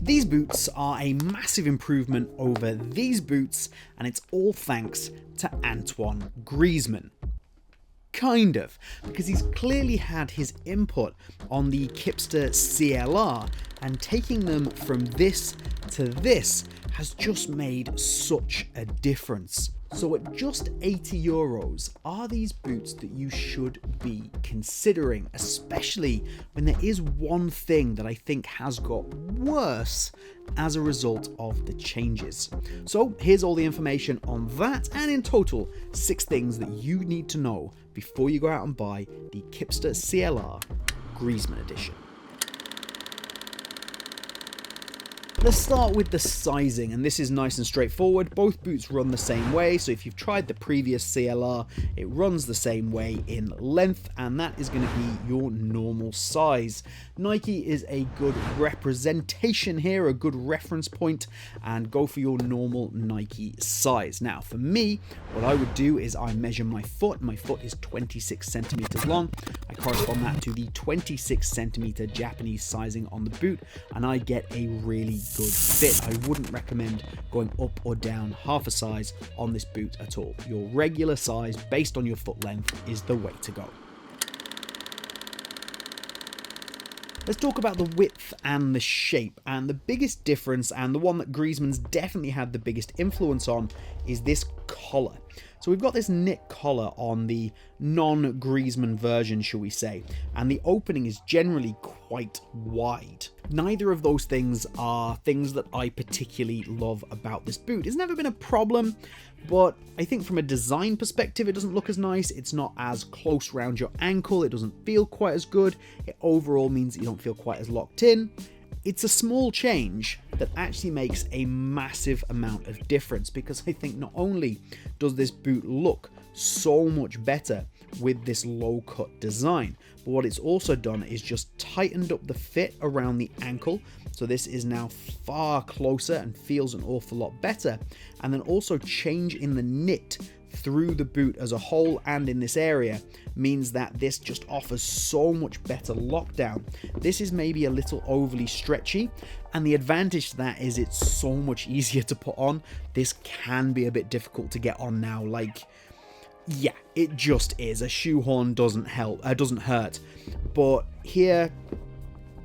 These boots are a massive improvement over these boots, and it's all thanks to Antoine Griezmann. Kind of, because he's clearly had his input on the Kipsta CLR, and taking them from this to this has just made such a difference. So at just €80, are these boots that you should be considering, especially when there is one thing that I think has got worse as a result of the changes. So here's all the information on that, and in total, 6 things that you need to know before you go out and buy the Kipsta CLR Griezmann edition. Let's start with the sizing, and this is nice and straightforward. Both boots run the same way, so if you've tried the previous CLR, it runs the same way in length, and that is going to be your normal size. Nike is a good representation here, a good reference point, and go for your normal Nike size. Now, for me, what I would do is I measure my foot. My foot is 26 centimeters long. I correspond that to the 26 centimeter Japanese sizing on the boot, and I get a really good fit. I wouldn't recommend going up or down half a size on this boot at all. Your regular size based on your foot length is the way to go. Let's talk about the width and the shape, and the biggest difference, and the one that Griezmann's definitely had the biggest influence on, is this collar. So we've got this knit collar on the non-Griezmann version, shall we say, and the opening is generally quite wide. Neither of those things are things that I particularly love about this boot. It's never been a problem, but I think from a design perspective, it doesn't look as nice. It's not as close around your ankle. It doesn't feel quite as good. It overall means that you don't feel quite as locked in. It's a small change that actually makes a massive amount of difference, because I think not only does this boot look so much better with this low cut design, but what it's also done is just tightened up the fit around the ankle. So this is now far closer and feels an awful lot better. And then also change in the knit through the boot as a whole and in this area means that this just offers so much better lockdown. This is maybe a little overly stretchy, and the advantage to that is it's so much easier to put on. This can be a bit difficult to get on now, like, yeah, it just is. A shoehorn doesn't hurt, but here,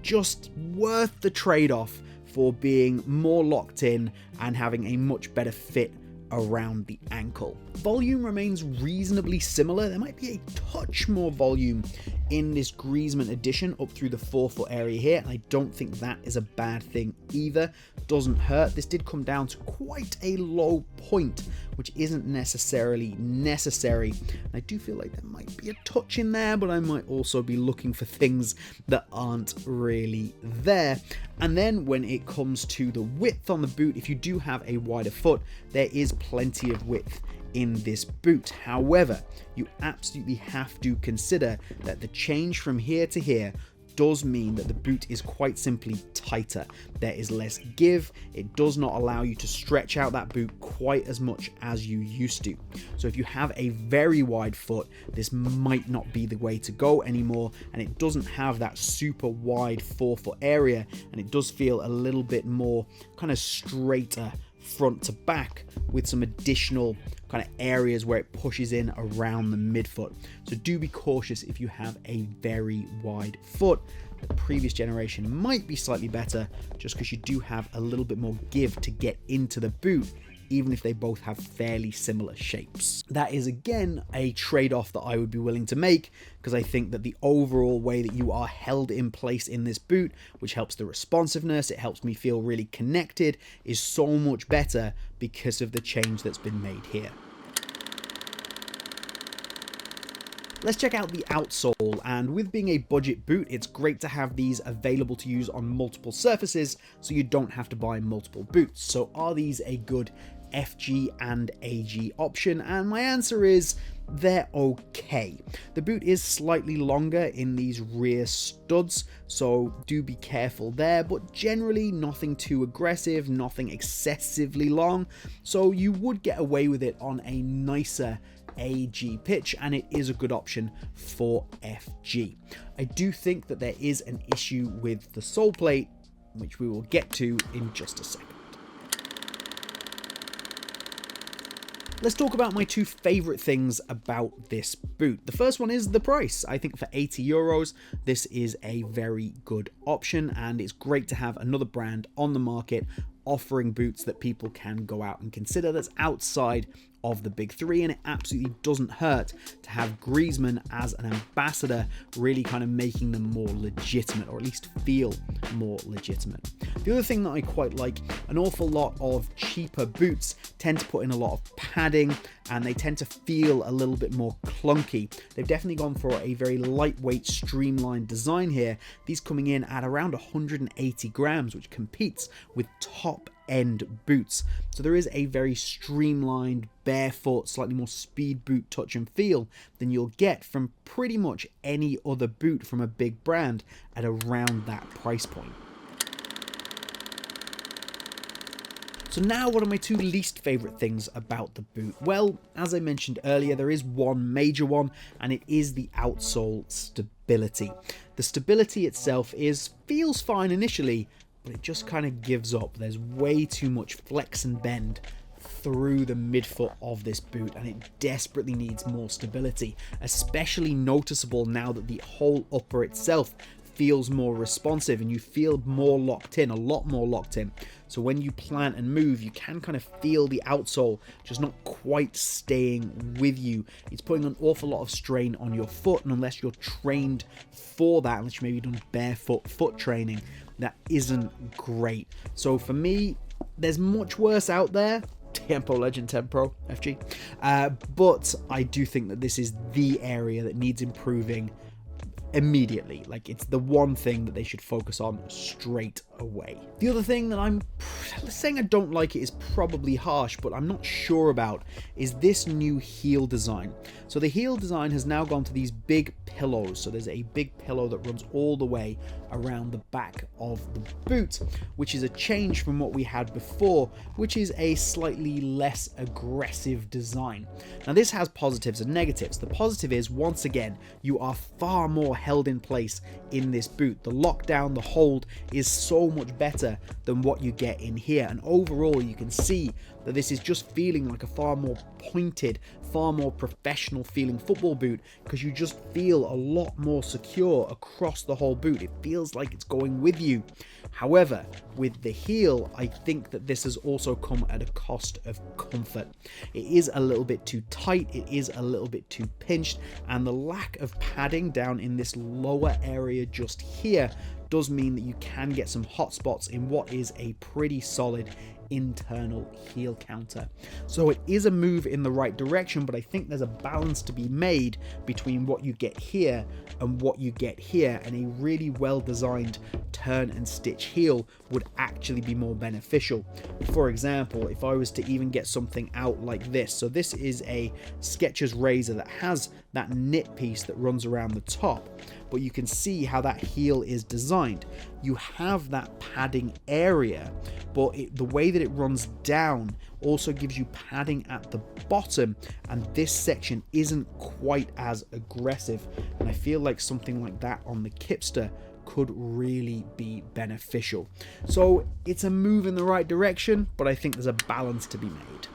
just worth the trade-off for being more locked in and having a much better fit around the ankle. Volume remains reasonably similar. There might be a touch more volume in this Griezmann edition up through the forefoot area here, and I don't think that is a bad thing either. Doesn't hurt. This did come down to quite a low point, which isn't necessarily necessary. And I do feel like there might be a touch in there, but I might also be looking for things that aren't really there. And then when it comes to the width on the boot, if you do have a wider foot, there is plenty of width in this boot. However, you absolutely have to consider that the change from here to here does mean that the boot is quite simply tighter. There is less give. It does not allow you to stretch out that boot quite as much as you used to. So if you have a very wide foot, this might not be the way to go anymore, and it doesn't have that super wide forefoot area, and it does feel a little bit more kind of straighter front to back with some additional kind of areas where it pushes in around the midfoot. So do be cautious if you have a very wide foot. The previous generation might be slightly better just because you do have a little bit more give to get into the boot, even if they both have fairly similar shapes. That is again a trade-off that I would be willing to make, because I think that the overall way that you are held in place in this boot, which helps the responsiveness, it helps me feel really connected, is so much better because of the change that's been made here. Let's check out the Outsole, and with being a budget boot, it's great to have these available to use on multiple surfaces so you don't have to buy multiple boots. So are these a good FG and AG option? And my answer is they're okay. The boot is slightly longer in these rear studs, so do be careful there, but generally nothing too aggressive, nothing excessively long, so you would get away with it on a nicer AG pitch, and it is a good option for FG. I do think that there is an issue with the sole plate which we will get to in just a second. Let's talk about my two favorite things about this boot. The first one is the price. I think for €80, this is a very good option, and it's great to have another brand on the market offering boots that people can go out and consider that's outside of the big three, and it absolutely doesn't hurt to have Griezmann as an ambassador, really kind of making them more legitimate, or at least feel more legitimate. The other thing that I quite like, an awful lot of cheaper boots tend to put in a lot of padding, and they tend to feel a little bit more clunky. They've definitely gone for a very lightweight, streamlined design here, these coming in at around 180 grams, which competes with top end boots. So there is a very streamlined, barefoot, slightly more speed boot touch and feel than you'll get from pretty much any other boot from a big brand at around that price point. So now, what are my two least favorite things about the boot? Well, as I mentioned earlier, there is one major one, and it is the outsole stability. The stability itself feels fine initially, but it just kind of gives up. There's way too much flex and bend through the midfoot of this boot, and it desperately needs more stability, especially noticeable now that the whole upper itself feels more responsive and you feel more locked in, a lot more locked in. So when you plant and move, you can kind of feel the outsole just not quite staying with you. It's putting an awful lot of strain on your foot, and unless you're trained for that, unless you've maybe done barefoot foot training, that isn't great. So for me, there's much worse out there. Tiempo Legend 10 Pro FG. But I do think that this is the area that needs improving immediately. Like, it's the one thing that they should focus on straight away. The other thing that saying I don't like it is probably harsh, but I'm not sure about, is this new heel design. So the heel design has now gone to these big pillows. So there's a big pillow that runs all the way around the back of the boot, which is a change from what we had before, which is a slightly less aggressive design. Now this has positives and negatives. The positive is, once again, you are far more held in place in this boot. The lockdown, the hold is so much better than what you get in here, and overall you can see that this is just feeling like a far more pointed, far more professional feeling football boot, because you just feel a lot more secure across the whole boot. It feels like it's going with you. However, with the heel, I think that this has also come at a cost of comfort. It is a little bit too tight, it is a little bit too pinched, and the lack of padding down in this lower area just here does mean that you can get some hot spots in what is a pretty solid internal heel counter. So it is a move in the right direction, but I think there's a balance to be made between what you get here and what you get here, and a really well designed turn and stitch heel would actually be more beneficial. For example, if I was to even get something out like this, so this is a Skechers Razor that has that knit piece that runs around the top, but you can see how that heel is designed. You have that padding area, but the way that it runs down also gives you padding at the bottom, and this section isn't quite as aggressive, and I feel like something like that on the Kipsta could really be beneficial. So it's a move in the right direction, but I think there's a balance to be made.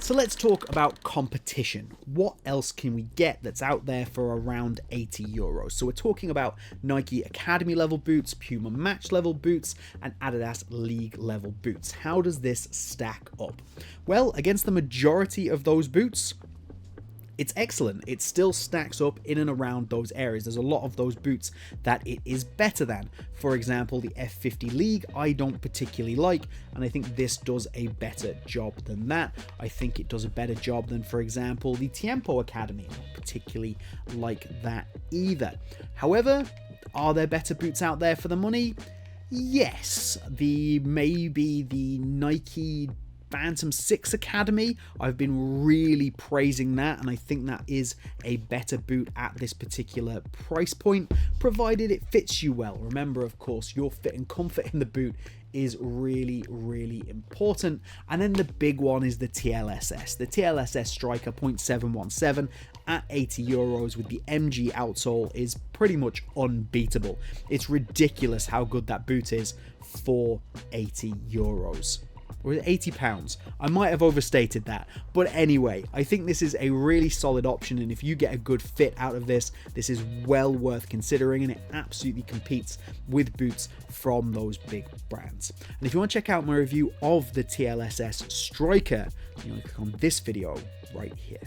So let's talk about competition. What else can we get that's out there for around €80? So we're talking about Nike Academy level boots, Puma Match level boots, and Adidas League level boots. How does this stack up? Well, against the majority of those boots, it's excellent. It still stacks up in and around those areas. There's a lot of those boots that it is better than. For example, the F50 League I don't particularly like, and I think this does a better job than that. I think it does a better job than, for example, the Tiempo Academy. I don't particularly like that either. However, are there better boots out there for the money? Yes. Maybe the Nike Phantom 6 Academy, I've been really praising that, and I think that is a better boot at this particular price point, provided it fits you well. Remember, of course, your fit and comfort in the boot is really, really important. And then the big one is the TLSS. The TLSS Striker 0.717 at 80 euros with the MG outsole is pretty much unbeatable. It's ridiculous how good that boot is for 80 euros. Or is it 80 pounds? I might have overstated that. But anyway, I think this is a really solid option, and if you get a good fit out of this, this is well worth considering, and it absolutely competes with boots from those big brands. And if you want to check out my review of the TLSS Striker, you want to click on this video right here.